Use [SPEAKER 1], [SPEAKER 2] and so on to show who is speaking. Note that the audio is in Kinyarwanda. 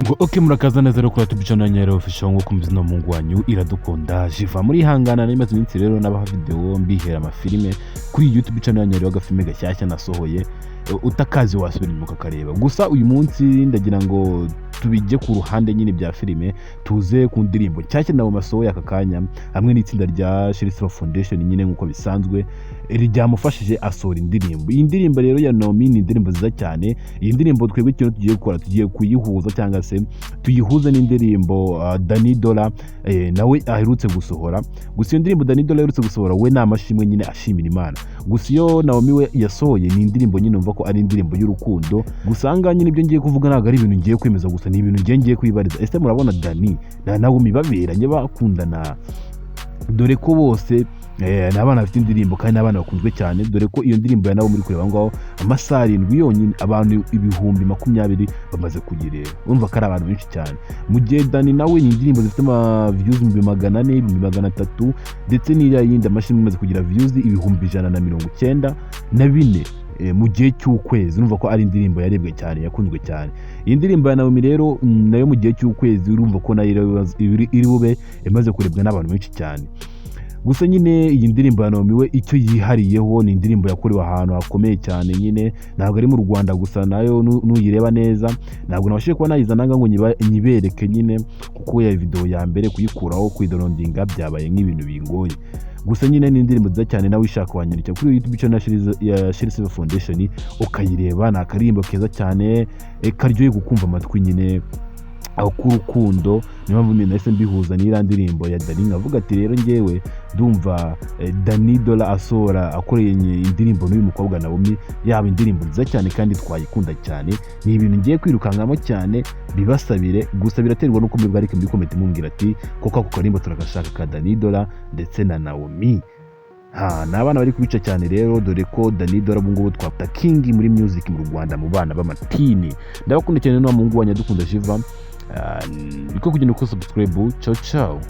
[SPEAKER 1] Okay, murakaza neza rero kuri YouTube channel Nyero Official ngo kumbiza no Mungu wanyu iradukunda jiva muri hangana n'imaze iminsi rero nabaha video mbihera amafilime kuri YouTube channel Nyero agafilme gashyashya nasohoye utakazi wasubira inyuma ukakareba. Gusa uyu munsi ndagira ngo tubijye ku ruhande nyine bya filime tuze ku ndirimbo cyashya nawe masohoye aka kanya hamwe n'itsinda rya Shelly Foundation nyine nkuko bisanzwe ryamufashije asohora indirimbo. Iyi ndirimbo rero ya Naomi ni indirimbo nziza cyane. Iyi ndirimbo twebwe ikintu tugiye gukora tugiye kuyihuza cyangwa se tuyihuze n'indirimbo Danny Dolla nawe aherutse gusohora. Gusa iyo ndirimbo Danny Dolla aherutse gusohora we namashimwe nyine ashimira Imana. Gusa iyo Naomi we yasohoye ni indirimbo nyine umva ko ari indirimbo y'urukundo. Gusa anga nyine ibyo ngiye kuvuga ntago ari ibintu ngiye kwemeza, gusa ni ibintu ngiye kwibariza. Ese murabona Danny na Naomi baberanye bakundana? Dore ko bose n'abana bafite indirimbo kandi n'abana bakunzwe cyane, dore ko iyo ndirimbo ya Naomi muri kureba ngaho amasaha 7 yonyine abantu 20,000 bamaze kugireba. Urumva ko ari abantu benshi cyane. Mu gihe Danny nawe ni indirimbo zifite ama views 400, 300 ndetse n'iriya yindi amashimwe imaze kugira views 194 mu gihe cy'ukwezi. Urumva ko ari indirimbo yarebwe cyane yakunzwe cyane. Iyi ndirimbo ya Naomi rero nayo mu gihe cy'ukwezi urumva ko nayo iri bube imaze kurebwa n'abantu benshi cyane. Gusa nyine iyi ndirimbo ya Naomi we icyo yihariyeho ni indirimbo yakorewe ahantu hakomeye cyane, nyine ntabwo ari mu Rwanda gusa, nayo nuyireba neza ntabwo nabashije kuba nayizana ngo nyibereke nyine, kuko ya video ya mbere kuyikuraho kuidownloadinga byabaye nk'ibintu bingoye. Gusa nyine ni indirimbo nziza cyane, nawe ishaka wanyandikira kuri YouTube channel ya Shelly Foundation ukayireba. Ni akarimbo keza cyane karyoye gukumva amatwi nyine aho k'urukundo. Niyo mpamvu mimi nahise mbihuza n'iriya ndirimbo ya Danny nkavuga ati rero ngewe ndumva Danny Dolla asohora akoreye indirimbo n'uyu mukobwa Naomi yaba indirimbo nziza cyane kandi twayikunda cyane. Ni ibintu ngiye kwirukankamo cyane bibasabire, gusa biraterwa n'uko mbibarike muri comment mumbwira ati koko ako karimbo turagashaka ka Danny Dolla ndetse na Naomi. N'abana bari kubica cyane rero, dore ko Danny Dolla ubu ngubu twapta king muri music mu Rwanda mu bana b'amatini. Ndabakunda cyane no Mungu wanyu dukunda jiva. Biko kugenda uko subscribe. Ciao ciao.